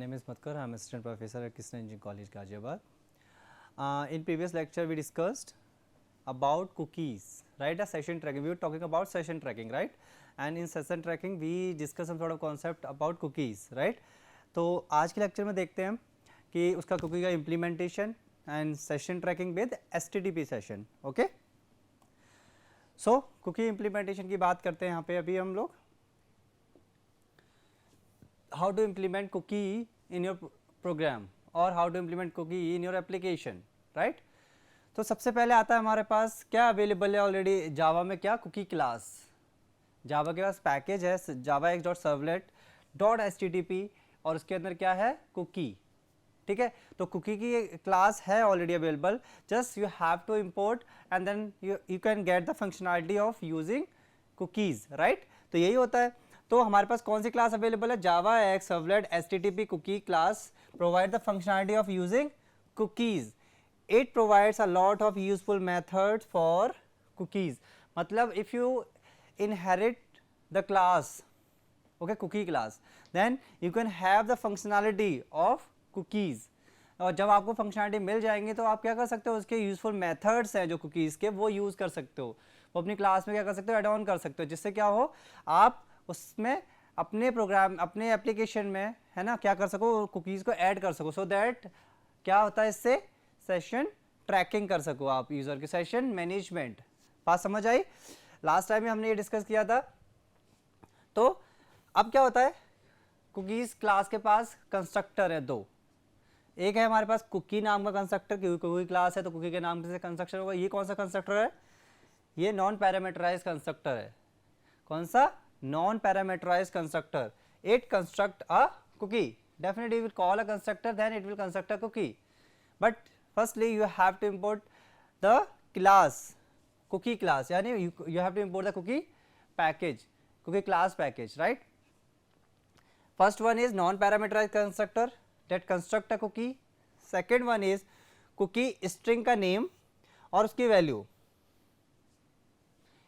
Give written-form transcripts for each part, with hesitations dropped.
name is Madhukar. I am assistant professor at Krishna Engineering College, Ghaziabad. In previous lecture, we discussed about cookies, right? A session tracking. We were talking about session tracking, right? And in session tracking, we discussed some sort of concept about cookies, right? तो आज के lecture में देखते हैं कि उसका cookie का implementation and session tracking with HTTP session, okay? So cookie implementation की बात करते हैं यहाँ पे अभी हम लोग. How to implement cookie in your program or how to implement cookie in your application, right? तो सबसे पहले आता है हमारे पास क्या अवेलेबल है ऑलरेडी जावा में, क्या कुकी क्लास. जावा के पास पैकेज है javax.servlet.http और उसके अंदर क्या है कुकी. ठीक है, तो कुकी की क्लास है already available. Just you have to import and then you can get the functionality of using cookies, right. तो यही होता है. तो हमारे पास कौन सी क्लास अवेलेबल है? Javax servlet HTTP cookie class provide the functionality of using cookies. It provides a lot of useful methods for cookies. मतलब if you inherit the class, okay, cookie class, then you can have the functionality of cookies. और जब आपको functionality मिल जाएंगे तो आप क्या कर सकते हो, उसके यूजफुल मेथड्स हैं जो कुकीज़ के, वो यूज़ कर सकते हो. वो अपनी क्लास में क्या कर सकते हो, एड ऑन कर सकते हो, जिससे क्या हो आप उसमें अपने प्रोग्राम अपने एप्लीकेशन में है ना क्या कर सको, कुकीज़ को ऐड कर सको. सो दैट क्या होता है, इससे सेशन ट्रैकिंग कर सको आप यूज़र के, सेशन मैनेजमेंट. बात समझ आई? लास्ट टाइम में हमने ये डिस्कस किया था. तो अब क्या होता है, कुकीज़ क्लास के पास कंस्ट्रक्टर है दो. एक है हमारे पास कुकी नाम का कंस्ट्रक्टर, क्योंकि कुकी क्लास है तो कुकी के नाम से कंस्ट्रक्टर होगा. ये कौन सा कंस्ट्रक्टर है? ये नॉन पैरामीटराइज कंस्ट्रक्टर है. कौन सा? Non parameterize constructor. It construct a cookie. Definitely will call a constructor, then it will construct a cookie. But firstly you have to import the class cookie class, yani you have to import the cookie package, cookie class package, right? First one is non parameterized constructor that construct a cookie. Second one is cookie string का name और उसकी value.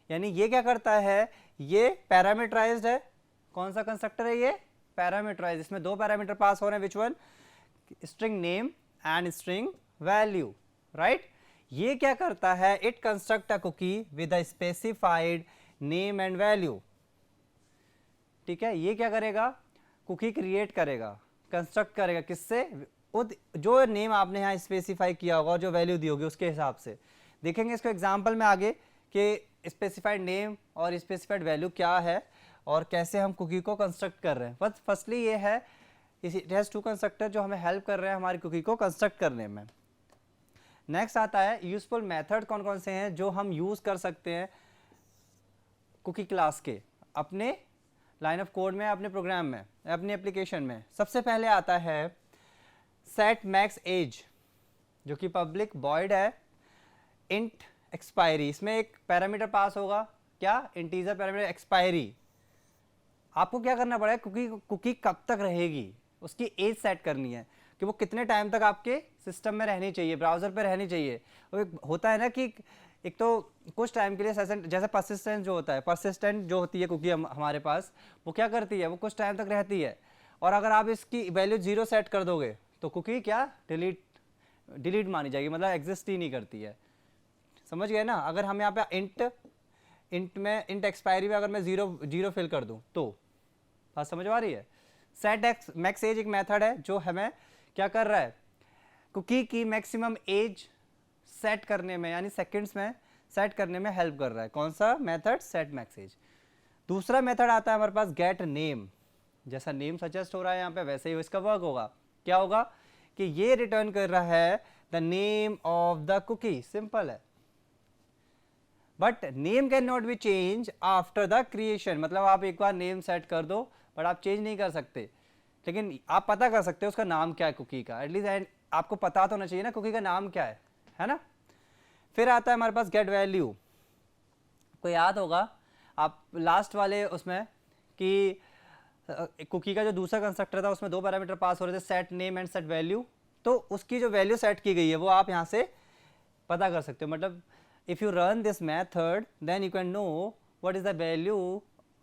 यानी ये क्या करता है, ये parameterised है. कौन सा कंस्ट्रक्टर है ये? पैरामीटराइज्ड. इसमें दो पैरामीटर पास हो रहे हैं. Which one? String name and string value, right. ये क्या करता है, it construct a cookie with a specified name and value. ठीक है, ये क्या करेगा, कुकी क्रिएट करेगा, कंस्ट्रक्ट करेगा. किससे? जो नेम आपने यहाँ स्पेसिफाई किया होगा और जो वैल्यू दी होगी उसके हिसाब से. देखेंगे इसको एग्जाम्पल में आगे कि स्पेसिफाइड नेम और स्पेसिफाइड वैल्यू क्या है और कैसे हम कुकी को कंस्ट्रक्ट कर रहे हैं. बस फर्स्टली ये है, इट हैज़ टू कंस्ट्रक्टर जो हमें हेल्प कर रहे हैं हमारी कुकी को कंस्ट्रक्ट करने में. नेक्स्ट आता है यूजफुल मेथड कौन कौन से हैं जो हम यूज़ कर सकते हैं कुकी क्लास के अपने लाइन ऑफ कोड में, अपने प्रोग्राम में, अपने एप्लीकेशन में. सबसे पहले आता है सेट मैक्स एज, जो कि पब्लिक वॉइड है. इंट एक्सपायरी, इसमें एक पैरामीटर पास होगा, क्या? Integer parameter expiry. आपको क्या करना पड़ेगा, कुकी कब तक रहेगी उसकी एज सेट करनी है कि वो कितने टाइम तक आपके सिस्टम में रहनी चाहिए, ब्राउज़र पे रहनी चाहिए. और होता है ना कि एक तो कुछ टाइम के लिए सेशन, जैसे परसिस्टेंट जो होता है, परसिस्टेंट जो होती है कुकी हमारे पास, वो क्या करती है, वो कुछ टाइम तक रहती है. और अगर आप इसकी वैल्यू 0 सेट कर दोगे तो कुकी क्या डिलीट मानी जाएगी, मतलब एग्जिस्ट ही नहीं करती है. समझ गए ना? अगर हम यहाँ पे इंट एक्सपायरी में अगर मैं जीरो फिल कर दूँ तो बात समझ आ रही है. सेट एक्स मैक्स एज एक मेथड है जो हमें क्या कर रहा है, कुकी की मैक्सिमम एज सेट करने में, यानी सेकंड्स में सेट करने में हेल्प कर रहा है. कौन सा मेथड? Set max age. दूसरा मेथड आता है हमारे पास गेट नेम. जैसा नेम सजेस्ट हो रहा है यहाँ पे वैसे ही इसका वर्क होगा. क्या होगा कि ये रिटर्न कर रहा है the name of the cookie. Simple है. But name can not be change after the creation. मतलब आप एक बार नेम सेट कर दो बट आप चेंज नहीं कर सकते, लेकिन आप पता कर सकते हो उसका नाम क्या है कुकी का. एटलीस्ट आपको पता तो होना चाहिए ना कुकी का नाम क्या है ना. फिर आता है हमारे पास गेट वैल्यू. आपको याद होगा आप लास्ट वाले उसमें कि कुकी का जो दूसरा कंस्ट्रक्टर था उसमें दो पैरामीटर पास हो रहे थे, set name and set value. तो उसकी जो वैल्यू सेट की गई है वो आप यहाँ से पता कर सकते हो. मतलब if you run this method then you can know what is the value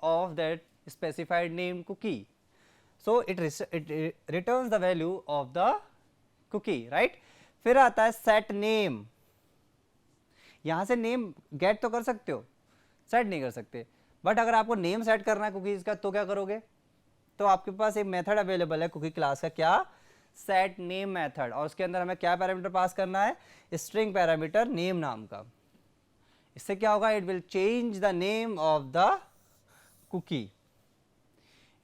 of that specified name cookie. So it returns the value of the cookie, right. फिर आता है सेट नेम। यहां से नेम गेट तो कर सकते हो, set नहीं कर सकते, बट अगर आपको नेम सेट करना है कुकीज का तो क्या करोगे, तो आपके पास एक मेथड अवेलेबल है कुकी क्लास का, क्या, सेट नेम मेथड, और उसके अंदर हमें क्या पैरामीटर पास करना है, स्ट्रिंग पैरामीटर नेम नाम का। इससे क्या होगा, it will change the name of the cookie.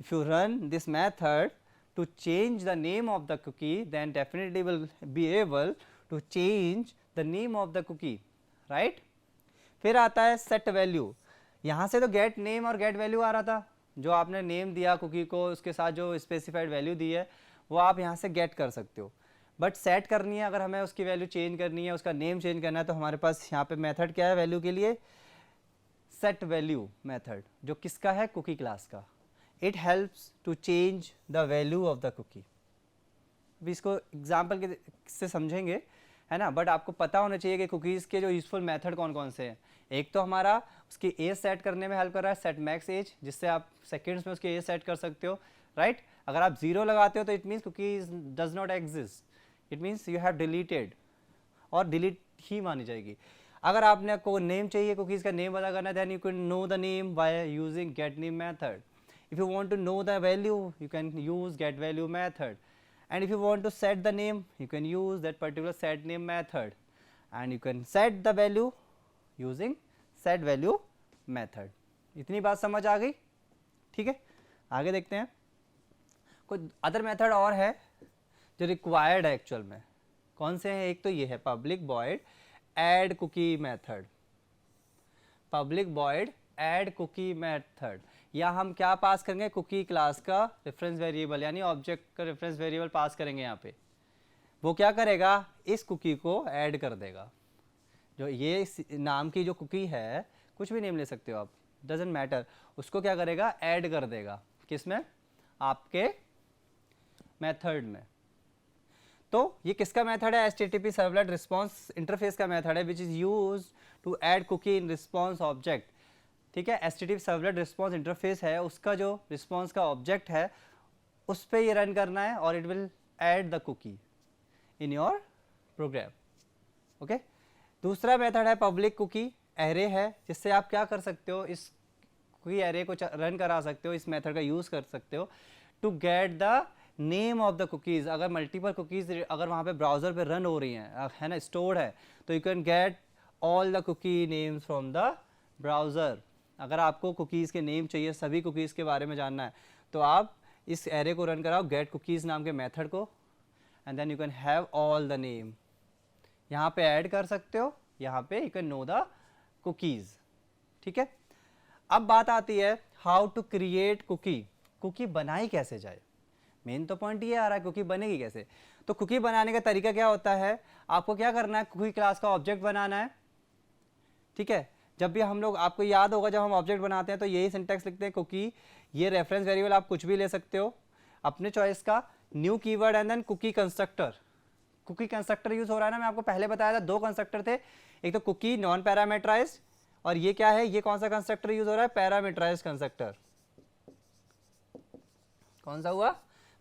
If you run this method to change the name of the cookie, then definitely will be able to change the name of the cookie, right। फिर आता है set value। यहाँ से तो get name और get value आ रहा था, जो आपने name दिया कुकी को, उसके साथ जो specified value दी है वो आप यहाँ से get कर सकते हो, बट सेट करनी है, अगर हमें उसकी वैल्यू चेंज करनी है, उसका नेम चेंज करना है, तो हमारे पास यहाँ पे मेथड क्या है वैल्यू के लिए, सेट वैल्यू मेथड, जो किसका है, कुकी क्लास का। It helps to change the value of the cookie. अभी इसको एग्जाम्पल के से समझेंगे, है ना, बट आपको पता होना चाहिए कि कुकीज़ के जो यूजफुल मेथड कौन कौन से हैं। एक तो हमारा उसकी एज सेट करने में हेल्प कर रहा है, सेट मैक्स एज, जिससे आप सेकेंड्स में उसकी एज सेट कर सकते हो, राइट। अगर आप 0 लगाते हो तो it means cookies does not exist, it means you have deleted, और डिलीट ही मानी जाएगी। अगर आपने को नेम चाहिए, कुकीज़ का नेम पता करना है, then you can know the name by using get name method. If you want to know the value, you can use get value method, and if you want to set the name, you can use that particular set name method, and you can set the value using set value method। इतनी बात समझ आ गई, ठीक है। आगे देखते हैं, कुछ अदर मेथड और है जो रिक्वायर्ड है एक्चुअल में। कौन से हैं, एक तो ये है public void add cookie method. Public void add cookie method, या हम क्या पास करेंगे, कुकी क्लास का रेफरेंस वेरिएबल, यानी ऑब्जेक्ट का रेफरेंस वेरिएबल पास करेंगे यहाँ पे। वो क्या करेगा, इस कुकी को ऐड कर देगा। जो ये नाम की जो कुकी है, कुछ भी नेम ले सकते हो आप, डजेंट मैटर, उसको क्या करेगा, ऐड कर देगा, किसमें, आपके मेथड में। तो ये किसका मेथड है, HTTP सर्वलेट रिस्पॉन्स इंटरफेस का मेथड है, which is use to add cookie in response object, ठीक है। HTTP सर्वलेट रिस्पॉन्स इंटरफेस है, उसका जो रिस्पॉन्स का ऑब्जेक्ट है उस पर ये रन करना है, और it will add the cookie in your program, okay. दूसरा मेथड है पब्लिक कुकी एरे है, जिससे आप क्या कर सकते हो, इस कुकी एरे को रन करा सकते हो, इस मेथड का यूज़ कर सकते हो to get the name of the cookies. अगर मल्टीपल कुकीज़ अगर वहाँ पे ब्राउज़र पे रन हो रही हैं, है ना, स्टोर्ड है, तो you can get all the cookie names from the browser. अगर आपको कुकीज़ के नेम चाहिए, सभी कुकीज़ के बारे में जानना है, तो आप इस एरे को रन कराओ, गेट कुकीज़ नाम के मेथड को, and then you can have all the name. यहाँ पे ऐड कर सकते हो, यहाँ पे you can know the cookies, ठीक है। अब बात आती है how to create cookie. Cookie बनाई कैसे जाए, मेन तो पॉइंट ये आ रहा है, कुकी बनेगी कैसे। तो कुकी बनाने का तरीका क्या होता है, आपको क्या करना है, कुकी क्लास का ऑब्जेक्ट बनाना है, ठीक है। जब भी हम लोग, आपको याद होगा जब हम ऑब्जेक्ट बनाते हैं तो यही सिंटैक्स लिखते हैं, कुकी, ये रेफरेंस वेरिएबल आप कुछ भी ले सकते हो अपने चॉइस का, new keyword and then cookie constructor. Cookie constructor use हो रहा है ना, मैं आपको पहले बताया था, दो कंस्ट्रक्टर थे, एक तो कुकी नॉन पैरामीटराइज्ड, और ये क्या है, ये कौन सा कंस्ट्रक्टर यूज हो रहा है, पैरामीटराइज्ड कंस्ट्रक्टर। कौन सा हुआ,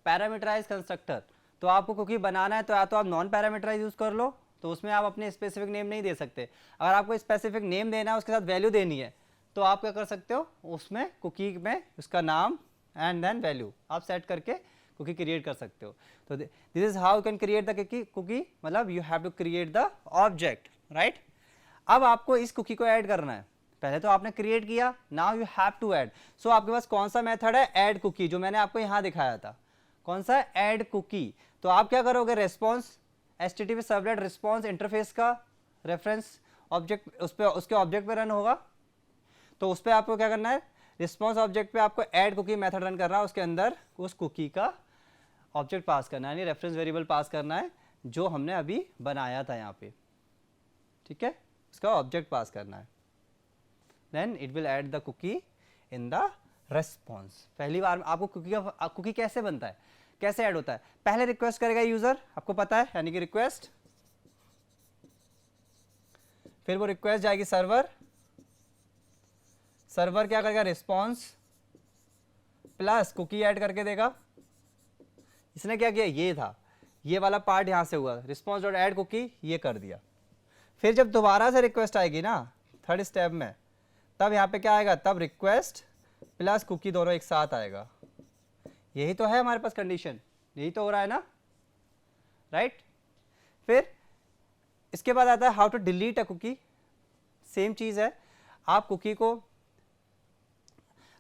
पैरामीटराइज्ड कंस्ट्रक्टर। तो आपको कुकी बनाना है तो या तो आप नॉन पैरामीटराइज यूज कर लो, तो उसमें आप अपने स्पेसिफिक नेम नहीं दे सकते। अगर आपको स्पेसिफिक नेम देना है, उसके साथ वैल्यू देनी है, तो आप क्या कर सकते हो, उसमें कुकी में उसका नाम एंड देन वैल्यू आप सेट करके कुकी क्रिएट कर सकते हो। तो this is how you can create the cookie, मतलब you have to create the object, right. अब आपको इस कुकी को ऐड करना है, पहले तो आपने क्रिएट किया, now you have to add. So आपके पास कौन सा मेथड है, ऐड कुकी, जो मैंने आपको यहाँ दिखाया था, कौन सा, ऐड कुकी। तो आप क्या करोगे, response HTTP servlet response interface का रेफरेंस ऑब्जेक्ट, उस पर उसके ऑब्जेक्ट पे रन होगा, तो उस पर आपको क्या करना है, रिस्पॉन्स ऑब्जेक्ट पे आपको ऐड कुकी मेथड रन करना है, उसके अंदर उस कुकी का ऑब्जेक्ट पास करना है, यानी रेफरेंस वेरिएबल पास करना है जो हमने अभी बनाया था यहाँ पे, ठीक है, उसका ऑब्जेक्ट पास करना है, then it will add the cookie in the response. पहली बार आपको कुकी कैसे बनता है, कैसे ऐड होता है, पहले रिक्वेस्ट करेगा यूजर, आपको पता है, यानी कि रिक्वेस्ट, फिर वो रिक्वेस्ट जाएगी सर्वर, सर्वर क्या करेगा, रिस्पॉन्स प्लस कुकी ऐड करके देगा, इसने क्या किया, ये था, ये वाला पार्ट यहाँ से हुआ, रिस्पॉन्स डॉट ऐड कुकी ये कर दिया। फिर जब दोबारा से रिक्वेस्ट आएगी ना थर्ड स्टेप में, तब यहाँ पे क्या आएगा, तब रिक्वेस्ट प्लस कुकी दोनों एक साथ आएगा। यही तो है हमारे पास कंडीशन, यही तो हो रहा है ना, राइट। फिर इसके बाद आता है how to delete a cookie. Same चीज़ है, आप कुकी को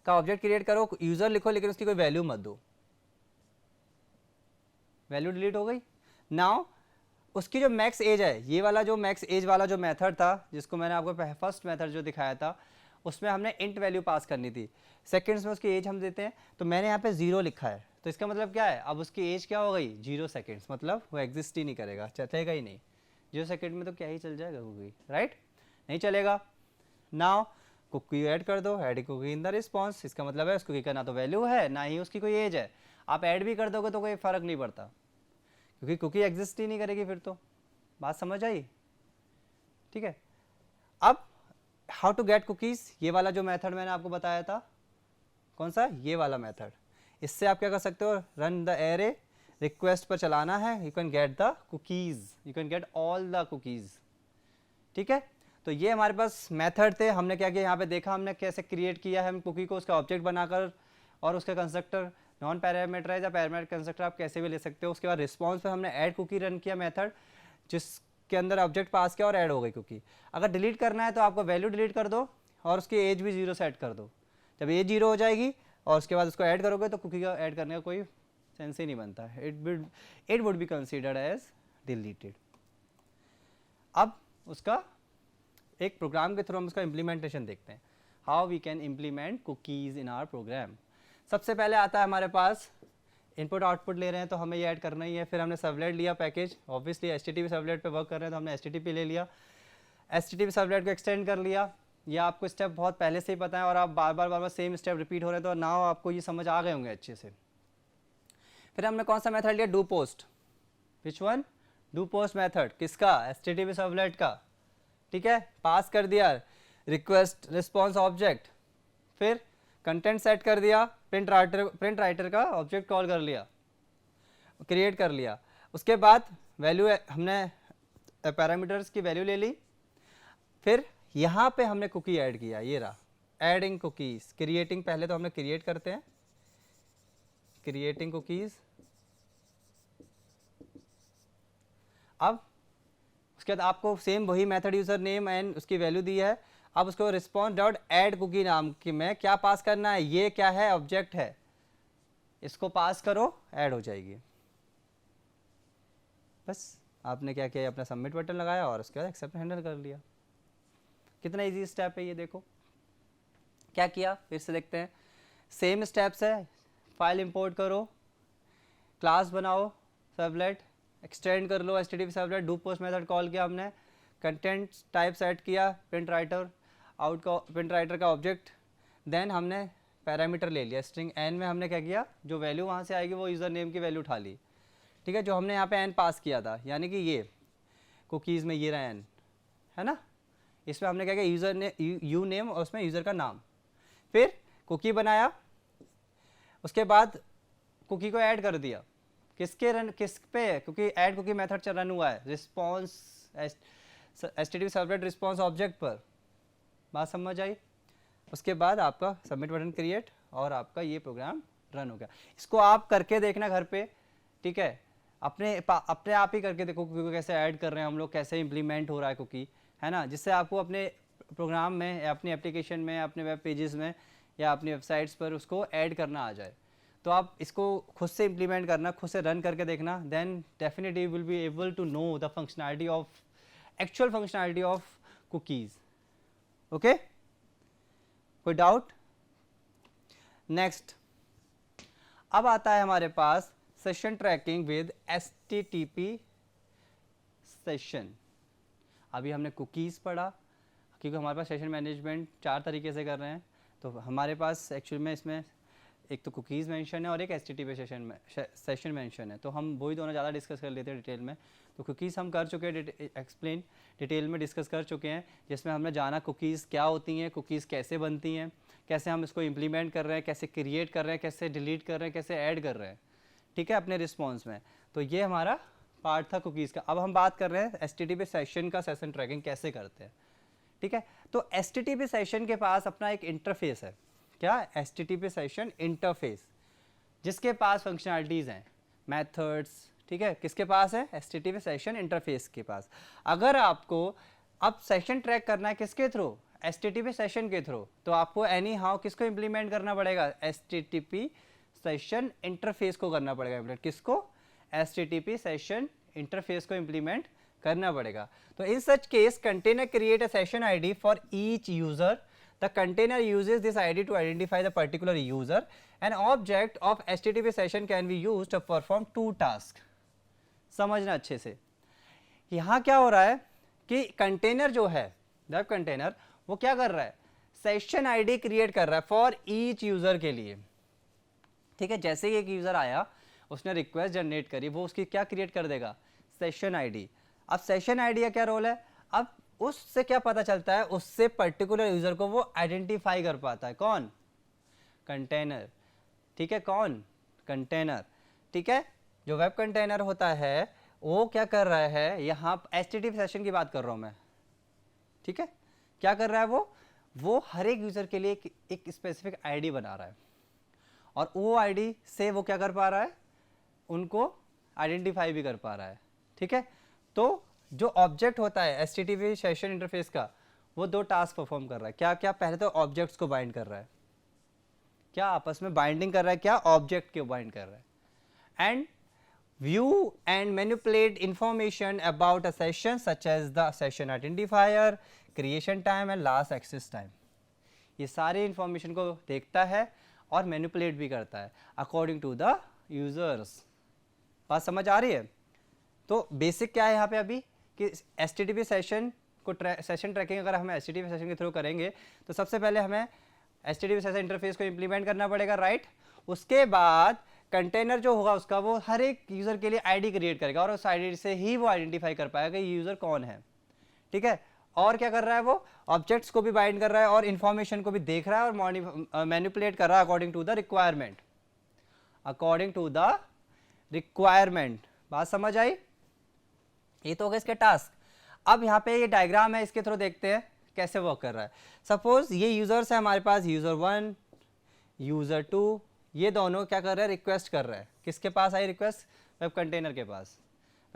का ऑब्जेक्ट क्रिएट करो, यूज़र लिखो, लेकिन उसकी कोई वैल्यू मत दो, वैल्यू डिलीट हो गई। नाउ उसकी जो मैक्स एज है, ये वाला जो मैक्स एज वाला जो मेथड था, जिसको मैंने आपको फर्स्ट मेथड जो दिखाया था, उसमें हमने इंट वैल्यू पास करनी थी, सेकंड्स में उसकी एज हम देते हैं, तो मैंने यहाँ पे 0 लिखा है, तो इसका मतलब क्या है, अब उसकी एज क्या हो गई, 0 सेकेंड्स, मतलब वो एग्जिस्ट ही नहीं करेगा, चलेगा ही नहीं, 0 सेकेंड में तो क्या ही चल जाएगा कुकी, राइट, नहीं चलेगा। नाउ कुकी ऐड कर दो, add cookie in the response, इसका मतलब है उस कुकी का ना तो वैल्यू है ना ही उसकी कोई एज है, आप ऐड भी कर दोगे तो कोई फर्क नहीं पड़ता, क्योंकि कुकी एग्जिस्ट ही नहीं करेगी फिर तो। बात समझ आई, ठीक है। अब हाउ टू गेट कुकीज़, ये वाला जो मेथड मैंने आपको बताया था, कौन सा, ये वाला मेथड, इससे आप क्या कर सकते हो, रन द एरे, रिक्वेस्ट पर चलाना है, you can get the cookies, you can get all the cookies, ठीक है। तो ये हमारे पास मेथड थे, हमने क्या किया यहाँ पे देखा, हमने कैसे क्रिएट किया है हम कुकी को, उसका ऑब्जेक्ट बनाकर, और उसका कंस्ट्रक्टर नॉन पैरामीटराइज या पैरामीटर कंस्ट्रक्टर आप कैसे भी ले सकते हो। उसके बाद रिस्पॉन्स पे हमने ऐड कुकी रन किया मेथड, जिसके अंदर ऑब्जेक्ट पास किया और ऐड हो गई कुकी। अगर डिलीट करना है तो आपको वैल्यू डिलीट कर दो और उसकी एज भी 0 सेट कर दो, जब एज 0 हो जाएगी और उसके बाद उसको ऐड करोगे तो कुकी का ऐड करने का कोई सेंस ही नहीं बनता है, it would be considered as deleted. अब उसका एक प्रोग्राम के थ्रू हम उसका इम्प्लीमेंटेशन देखते हैं, how we can implement cookies in our program. सबसे पहले आता है हमारे पास इनपुट आउटपुट ले रहे हैं तो हमें ये ऐड करना ही है। फिर हमने सर्वलेट लिया पैकेज, ऑब्वियसली HTTP सर्वलेट पे वर्क कर रहे हैं तो हमने HTTP ले लिया, HTTP सर्वलेट को एक्सटेंड कर लिया। ये आपको स्टेप बहुत पहले से ही पता है और आप बार बार सेम स्टेप रिपीट हो रहे हैं, तो नाउ आपको ये समझ आ गए होंगे अच्छे से। फिर हमने कौन सा मेथड लिया, do post, which one, do post method, किसका, HTTP सर्वलेट का, ठीक है। पास कर दिया रिक्वेस्ट रिस्पॉन्स ऑब्जेक्ट, फिर कंटेंट सेट कर दिया, प्रिंट राइटर का ऑब्जेक्ट कॉल कर लिया, क्रिएट कर लिया। उसके बाद वैल्यू हमने पैरामीटर्स की वैल्यू ले ली, फिर यहाँ पे हमने कुकी ऐड किया, ये रहा एडिंग कुकीज़, क्रिएटिंग, पहले तो हमने क्रिएट करते हैं, क्रिएटिंग कुकीज़। अब उसके बाद आपको सेम वही मेथड यूज़र नेम एंड उसकी वैल्यू दी है, अब उसको रिस्पॉन्स डॉट ऐड कुकी नाम की में क्या पास करना है, ये क्या है, ऑब्जेक्ट है, इसको पास करो, ऐड हो जाएगी। बस आपने क्या किया, अपना सबमिट बटन लगाया और उसके बाद एक्सेप्ट हैंडल कर लिया। कितना इजी स्टेप है ये, देखो क्या किया, फिर से देखते हैं। सेम स्टेप्स है, फाइल इंपोर्ट करो, क्लास बनाओ, सर्वलेट एक्सटेंड कर लो, HTTP servlet, do post method call किया हमने, कंटेंट टाइप सेट किया, प्रिंट राइटर आउट का, प्रिंट राइटर का ऑब्जेक्ट, देन हमने पैरामीटर ले लिया, स्ट्रिंग n में हमने क्या किया, जो वैल्यू वहाँ से आएगी वो यूज़र नेम की वैल्यू उठा ली, ठीक है, जो हमने यहाँ पे n पास किया था, यानी कि ये कुकीज़ में ये रहा n, है ना। इसमें हमने क्या किया, यूज़र ने यू नेम और उसमें यूज़र का नाम, फिर कुकी बनाया, उसके बाद कुकी को ऐड कर दिया, किसके रन, किस पे, क्योंकि ऐड कुकी मेथड रन हुआ है response HTTP servlet response object पर। बात समझ आई। उसके बाद आपका सबमिट बटन क्रिएट और आपका ये प्रोग्राम रन हो गया। इसको आप करके देखना घर पे, ठीक है, अपने आप ही करके देखो कुकी को कैसे ऐड कर रहे हैं हम लोग, कैसे इंप्लीमेंट हो रहा है कुकी, है ना, जिससे आपको अपने प्रोग्राम में या अपनी एप्लीकेशन में, अपने वेब पेजेस में या अपनी वेबसाइट्स पर उसको ऐड करना आ जाए। तो आप इसको खुद से इम्प्लीमेंट करना, खुद से रन करके देखना, then definitely will be able to know the functionality of, actual functionality of cookies. Okay, कोई डाउट? नेक्स्ट, अब आता है हमारे पास session tracking with HTTP session. अभी हमने कुकीज़ पढ़ा, क्योंकि हमारे पास सेशन मैनेजमेंट 4 तरीके से कर रहे हैं, तो हमारे पास एक्चुअल में इसमें एक तो कुकीज़ मेंशन है और एक HTTP सेशन मेंशन है, तो हम वही दोनों ज़्यादा डिस्कस कर लेते हैं डिटेल में। तो कुकीज़ हम कर चुके हैं, एक्सप्लेन डिटेल में डिस्कस कर चुके हैं, जिसमें हमने जाना कुकीज़ क्या होती हैं, कुकीज़ कैसे बनती हैं, कैसे हम इसको इम्प्लीमेंट कर रहे हैं, कैसे क्रिएट कर रहे हैं, कैसे डिलीट कर रहे हैं, कैसे ऐड कर रहे हैं, ठीक है, अपने रिस्पॉन्स में। तो ये हमारा पार्ट था कुकीज़ का। अब हम बात कर रहे हैं HTTP सेशन का सेशन ट्रैकिंग कैसे करते हैं। ठीक है, तो HTTP सेशन के पास अपना एक इंटरफेस है। क्या? HTTP सेशन इंटरफेस, जिसके पास फंक्शनैलिटीज़ हैं, मेथड्स। ठीक है, किसके पास है? HTTP सेशन इंटरफेस के पास। अगर आपको अब सेशन ट्रैक करना है किसके थ्रू? HTTP सेशन के थ्रू, तो आपको एनी हाउ किसको इम्प्लीमेंट करना पड़ेगा? HTTP सेशन इंटरफेस को करना पड़ेगा इम्प्लीमेंट। किसको? HTTP सेशन इंटरफेस को इम्प्लीमेंट करना पड़ेगा। तो in such case container create a session ID for each user. The container uses this ID to identify the particular user. An object of HTTP session can be used to perform two tasks. समझना अच्छे से, यहाँ क्या हो रहा है कि container जो है, वेब कंटेनर, वो क्या कर रहा है? सेशन ID क्रिएट कर रहा है फॉर ईच यूजर के लिए। ठीक है, जैसे ही एक यूजर आया, उसने रिक्वेस्ट जनरेट करी, वो उसकी क्या क्रिएट कर देगा? Session ID। अब सेशन ID का क्या रोल है? अब उससे क्या पता चलता है? उससे पर्टिकुलर यूजर को वो आइडेंटिफाई कर पाता है। कौन? कंटेनर। ठीक है, कौन? कंटेनर। ठीक है, जो वेब कंटेनर होता है वो क्या कर रहा है? यहाँ HTTP सेशन की बात कर रहा हूँ मैं। ठीक है, क्या कर रहा है वो हर एक यूजर के लिए एक स्पेसिफिक ID बना रहा है, और वो ID से वो क्या कर पा रहा है? उनको आइडेंटिफाई भी कर पा रहा है। ठीक है, तो जो ऑब्जेक्ट होता है HTTP सेशन इंटरफेस का, वो दो टास्क परफॉर्म कर रहा है। क्या क्या? पहले तो ऑब्जेक्ट्स को बाइंड कर रहा है। क्या? आपस में बाइंडिंग कर रहा है। क्या? ऑब्जेक्ट को बाइंड कर रहा है। And view and manipulate information about a session such as the session identifier, creation time and last access time. ये सारे इंफॉर्मेशन को देखता है और मैनिपुलेट भी करता है अकॉर्डिंग टू द यूजर्स। बात समझ आ रही है? तो बेसिक क्या है यहाँ पे अभी कि HTTP सेशन को सेशन ट्रैकिंग अगर हमें HTTP सेशन के थ्रू करेंगे, तो सबसे पहले हमें HTTP सेशन इंटरफेस को इम्प्लीमेंट करना पड़ेगा, राइट। उसके बाद कंटेनर जो होगा उसका, वो हर एक यूज़र के लिए ID क्रिएट करेगा, और उस ID से ही वो आइडेंटिफाई कर पाएगा कि यूज़र कौन है। ठीक है, और क्या कर रहा है? वो ऑब्जेक्ट्स को भी बाइंड कर रहा है और इन्फॉर्मेशन को भी देख रहा है और मैनिपुलेट कर रहा है according to the requirement. According to the requirement. बात समझ आई? ये तो हो गया इसके टास्क। अब यहाँ पे ये डायग्राम है, इसके थ्रू देखते हैं कैसे वर्क कर रहा है। सपोज ये यूजर्स है हमारे पास, यूजर 1, यूजर 2, ये दोनों क्या कर रहे हैं? रिक्वेस्ट कर रहे हैं। किसके पास आई रिक्वेस्ट? वेब कंटेनर के पास।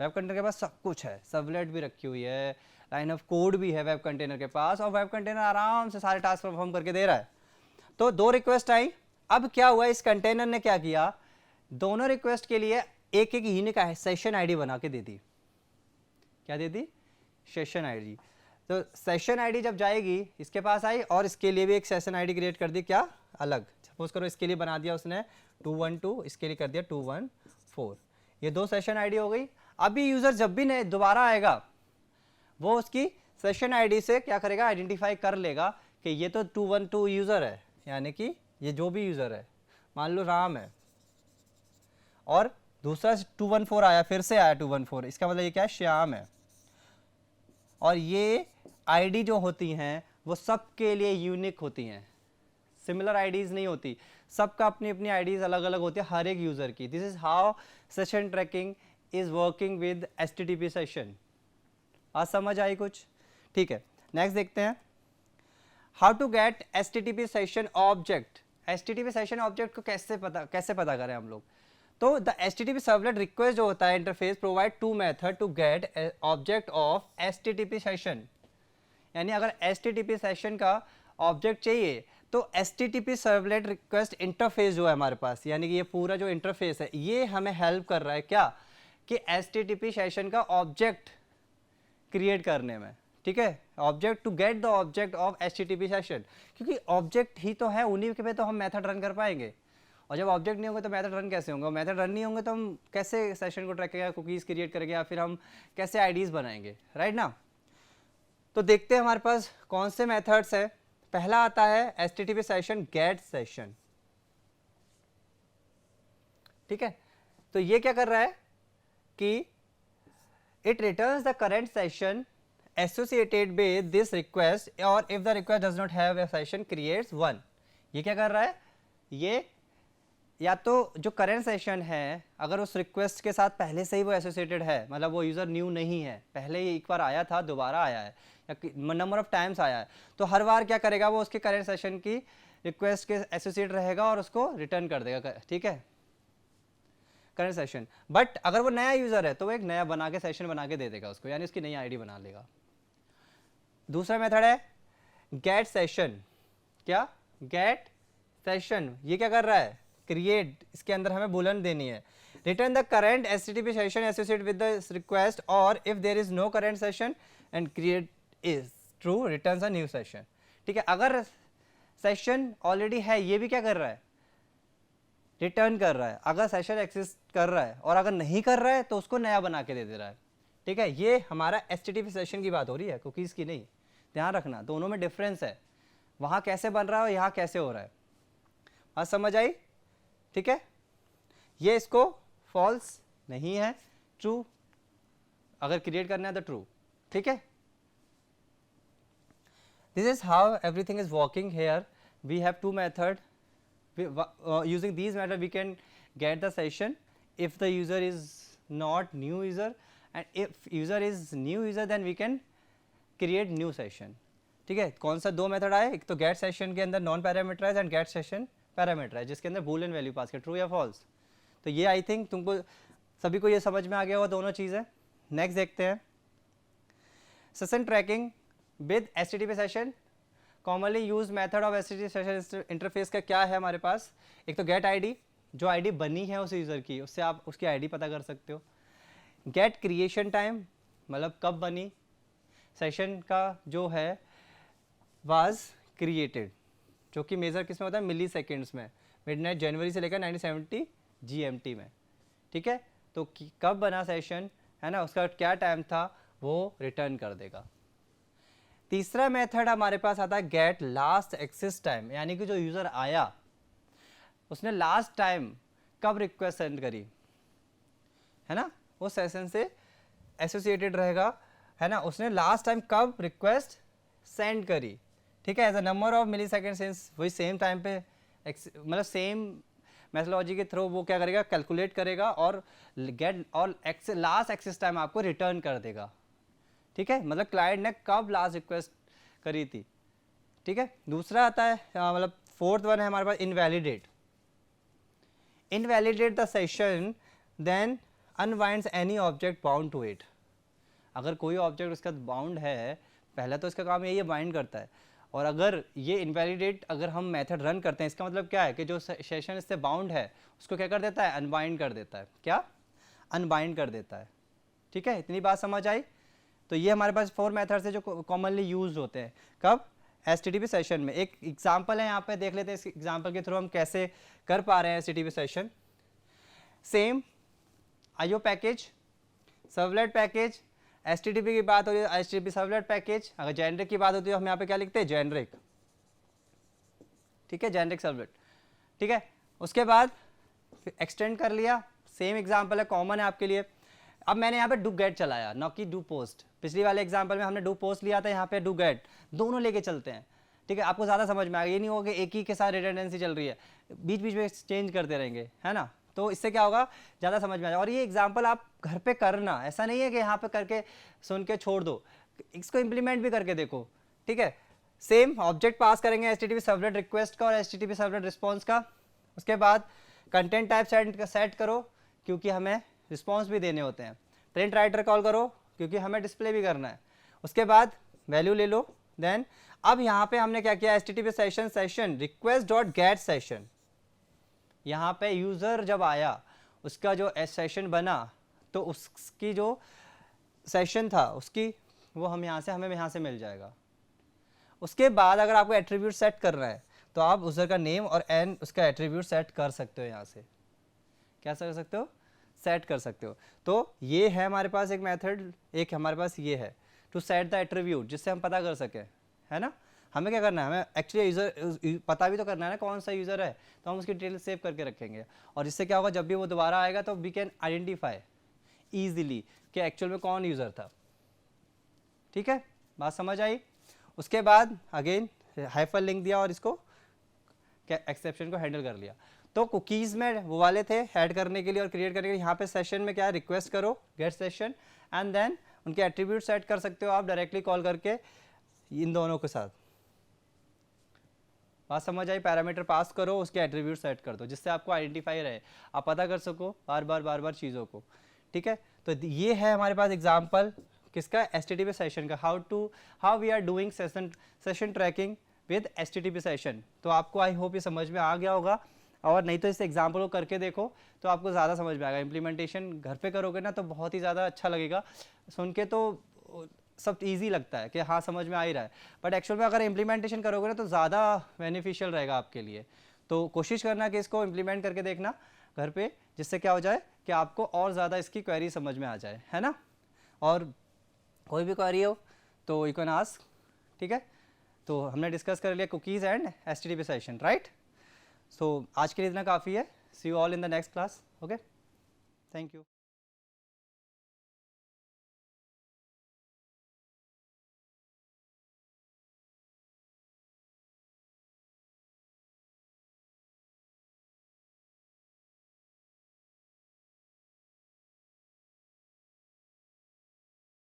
वेब कंटेनर के पास सब कुछ है, सर्वलेट भी रखी हुई है, लाइन ऑफ कोड भी है वेब कंटेनर के पास, और वेब कंटेनर आराम से सारे टास्क परफॉर्म करके दे रहा है। तो दो रिक्वेस्ट आई। अब क्या हुआ? इस कंटेनर ने क्या किया? दोनों रिक्वेस्ट के लिए एक एक यूनिक सेशन ID बना के दे दी। क्या दे दी? Session ID। तो सेशन ID जब जाएगी, इसके पास आई, और इसके लिए भी एक सेशन ID क्रिएट कर दी। क्या? अलग। सपोज करो इसके लिए बना दिया उसने 212, इसके लिए कर दिया 214। ये दो सेशन ID हो गई। अभी यूजर जब भी दोबारा आएगा, वो उसकी सेशन ID से क्या करेगा? आइडेंटिफाई कर लेगा कि ये तो 212 यूजर है, यानी कि ये जो भी यूजर है, मान लो राम है, और दूसरा 214 आया, फिर से आया 214, इसका मतलब ये क्या है? श्याम है। और ये ID जो होती हैं वो सबके लिए यूनिक होती हैं, सिमिलर IDs नहीं होती, सबका अपनी अपनी IDs अलग अलग होती है हर एक यूजर की। This is how session tracking is working with HTTP session. आज समझ आई कुछ? ठीक है, नेक्स्ट देखते हैं how to get HTTP session object. HTTP session object को कैसे पता करें हम लोग? तो द HTTP सर्वलेट रिक्वेस्ट जो होता है interface provide to method to get object of HTTP session. यानी अगर HTTP सेशन का ऑब्जेक्ट चाहिए तो HTTP सर्वलेट रिक्वेस्ट इंटरफेस जो है हमारे पास, यानी कि ये पूरा जो इंटरफेस है, ये हमें हेल्प कर रहा है क्या? कि HTTP सेशन का ऑब्जेक्ट क्रिएट करने में। ठीक है, object to get the object of HTTP session, क्योंकि ऑब्जेक्ट ही तो है, उन्हीं के पे तो हम मेथड रन कर पाएंगे, और जब ऑब्जेक्ट नहीं होंगे तो मेथड रन कैसे होंगे? मेथड रन नहीं होंगे तो हम कैसे सेशन को ट्रैक करेंगे, कुकीज़ क्रिएट करेंगे, या फिर हम कैसे IDs बनाएंगे, राइट ना। तो देखते हैं हमारे पास कौन से मेथड्स है। पहला आता है HTTP सेशन गेट सेशन। ठीक है, तो ये क्या कर रहा है कि it returns the current session associated with this request, और if the request does not have a session creates 1। ये क्या कर रहा है? ये या तो जो करंट सेशन है अगर उस रिक्वेस्ट के साथ पहले से ही वो एसोसिएटेड है, मतलब वो यूज़र न्यू नहीं है, पहले ही एक बार आया था, दोबारा आया है या नंबर ऑफ टाइम्स आया है, तो हर बार क्या करेगा वो उसके करंट सेशन की रिक्वेस्ट के एसोसिएट रहेगा और उसको रिटर्न कर देगा, ठीक है, करंट सेशन। बट अगर वो नया यूज़र है तो वो एक नया बना के सेशन बना के दे देगा उसको, यानी उसकी नई आईडी बना लेगा। दूसरा मेथड है गेट सेशन। क्या? Get session. ये क्या कर रहा है? क्रिएट, इसके अंदर हमें बुलन देनी है, return the current HTTP session associated with the request, और if there is no current session and create is true returns a new session. ठीक है, अगर सेशन ऑलरेडी है, ये भी क्या कर रहा है? रिटर्न कर रहा है। अगर सेशन एक्सिस्ट कर रहा है और अगर नहीं कर रहा है तो उसको नया बना के दे रहा है। ठीक है, ये हमारा HTTP सेशन की बात हो रही है, कुकीज़ की नहीं। ध्यान रखना, दोनों में डिफरेंस है, वहाँ कैसे बन रहा है और यहाँ कैसे हो रहा है। बात समझ आई? ठीक है, ये इसको फॉल्स नहीं है, ट्रू। अगर क्रिएट करना है तो ट्रू। ठीक है, this is how everything is working here. We have two method. Using these method we can get the session if the user is not new user, and if user is new user then we can create new session. ठीक है, कौन सा दो method आए? एक तो gate session के अंदर non parameterize and get session parameterize, जिसके अंदर बूलियन वैल्यू पास कर, ट्रू या फॉल्स। तो ये आई थिंक तुमको सभी को ये समझ में आ गया होगा दोनों चीज़ें। नेक्स्ट देखते हैं session tracking with HTTP session. Commonly use method of HTTP session interface का क्या है हमारे पास? एक तो गेट आईडी, जो आईडी बनी है उस यूज़र की, उससे आप उसकी आईडी पता कर सकते हो। गेट क्रिएशन टाइम, मतलब कब बनी सेशन का जो है वाज क्रिएटेड, जो कि मेजर किस में होता है? मिली सेकेंड्स में, मिडनाइट जनवरी से लेकर 1970 GMT में। ठीक है, तो कब बना सेशन है ना, उसका क्या टाइम था, वो रिटर्न कर देगा। तीसरा मेथड हमारे पास आता है गेट लास्ट एक्सेस टाइम, यानी कि जो यूज़र आया उसने लास्ट टाइम कब रिक्वेस्ट सेंड करी है ना, वो सेशन से एसोसिएटेड रहेगा, है ना, उसने लास्ट टाइम कब रिक्वेस्ट सेंड करी। ठीक है, as a number of millisecond since, वही सेम टाइम पे, मतलब सेम मेथोलॉजी के थ्रू वो क्या करेगा? कैलकुलेट करेगा और गेट और लास्ट एक्सेस टाइम आपको रिटर्न कर देगा। ठीक है, मतलब क्लाइंट ने कब लास्ट रिक्वेस्ट करी थी। ठीक है, दूसरा आता है मतलब फोर्थ वन है हमारे पास invalidate. Invalidate the session then unwinds any object bound to it. अगर कोई ऑब्जेक्ट उसका बाउंड है, पहला तो इसका काम यही है, बाइंड करता है, और अगर ये इनवैलिडेट अगर हम मेथड रन करते हैं, इसका मतलब क्या है कि जो सेशन इससे बाउंड है उसको क्या कर देता है? अनबाइंड कर देता है। क्या? अनबाइंड कर देता है। ठीक है, इतनी बात समझ आई? तो ये हमारे पास 4 मेथड्स है जो कॉमनली यूज होते हैं। कब? HTTP सेशन में। एक एग्जांपल है यहाँ पे, देख लेते हैं इस एग्जांपल के थ्रू हम कैसे कर पा रहे हैं HTTP session. Same IO package, servlet package, HTTP की बात हो रही है HTTP सर्वलेट पैकेज, अगर जेनरिक की बात होती है तो हम यहाँ पे क्या लिखते हैं? जेनरिक। ठीक है, जेनरिक सर्वलेट। ठीक है, उसके बाद एक्सटेंड कर लिया, सेम एग्जाम्पल है, कॉमन है आपके लिए। अब मैंने यहाँ पे डू गेट चलाया, ना कि डू पोस्ट। पिछली वाले एग्जांपल में हमने डू पोस्ट लिया था, यहाँ पे डू गेट, दोनों लेके चलते हैं। ठीक है, आपको ज़्यादा समझ में आएगा, ये नहीं होगा कि एक ही के साथ रिडंडेंसी चल रही है, बीच बीच में चेंज करते रहेंगे, है ना, तो इससे क्या होगा? ज़्यादा समझ में आएगा। और ये एग्जाम्पल आप घर पे करना, ऐसा नहीं है कि यहाँ पे करके सुन के छोड़ दो, इसको इम्प्लीमेंट भी करके देखो। ठीक है, सेम ऑब्जेक्ट पास करेंगे HTTP सर्वलेट रिक्वेस्ट का और HTTP सर्वलेट रिस्पॉन्स का। उसके बाद कंटेंट टाइप सेट करो, क्योंकि हमें रिस्पॉन्स भी देने होते हैं। प्रिंट राइटर कॉल करो, क्योंकि हमें डिस्प्ले भी करना है। उसके बाद वैल्यू ले लो। देन अब यहाँ पे हमने क्या किया? HTTP session request dot gate session. यहाँ पे यूज़र जब आया, उसका जो सेशन बना, तो उसकी जो सेशन था उसकी वो हमें यहाँ से मिल जाएगा। उसके बाद अगर आपको एट्रीब्यूट सेट करना है तो आप यूज़र का नेम और एन उसका एट्रीब्यूट सेट कर सकते हो। यहाँ से क्या कर सकते हो? सेट कर सकते हो। तो ये है हमारे पास एक मेथड, एक हमारे पास ये है टू सेट द एट्रीब्यूट, जिससे हम पता कर सकें, है ना। हमें क्या करना है? हमें एक्चुअली यूज़र पता भी तो करना है ना कौन सा यूज़र है, तो हम उसकी डिटेल सेव करके रखेंगे, और इससे क्या होगा, जब भी वो दोबारा आएगा तो वी कैन आइडेंटिफाई ईजिली कि एक्चुअल में कौन यूज़र था। ठीक है, बात समझ आई? उसके बाद अगेन हाइपर लिंक दिया और इसको एक्सेप्शन को हैंडल कर लिया। तो कुकीज़ में वो वाले थे ऐड करने के लिए और क्रिएट करने के लिए। यहाँ पे सेशन में क्या है, रिक्वेस्ट करो गेट सेशन एंड देन उनके एट्रीब्यूट सेट कर सकते हो आप डायरेक्टली कॉल करके इन दोनों के साथ। बात समझ आई? पैरामीटर पास करो, उसके एट्रीब्यूट सेट कर दो, जिससे आपको आइडेंटिफाई रहे, आप पता कर सको बार बार चीज़ों को। ठीक है, तो ये है हमारे पास एग्जाम्पल किसका, HTTP सेशन का, how we are doing session tracking with HTTP session. तो आपको आई होप ये समझ में आ गया होगा, और नहीं तो इस एग्जाम्पल को करके देखो तो आपको ज़्यादा समझ में आएगा। इम्प्लीमेंटेशन घर पे करोगे ना तो बहुत ही ज़्यादा अच्छा लगेगा, सुन के तो सब इजी लगता है कि हाँ समझ में आ ही रहा है, बट एक्चुअल में अगर इम्प्लीमेंटेशन करोगे ना तो ज़्यादा बेनिफिशियल रहेगा आपके लिए। तो कोशिश करना कि इसको इम्प्लीमेंट करके देखना घर पे, जिससे क्या हो जाए कि आपको और ज़्यादा इसकी क्वेरी समझ में आ जाए, है ना। और कोई भी क्वेरी हो तो यू कैन आस्क। ठीक है, तो हमने डिस्कस कर लिया cookies and HTTP session, right. So आज के लिए इतना काफ़ी है। See you all in the next class. Okay, thank you.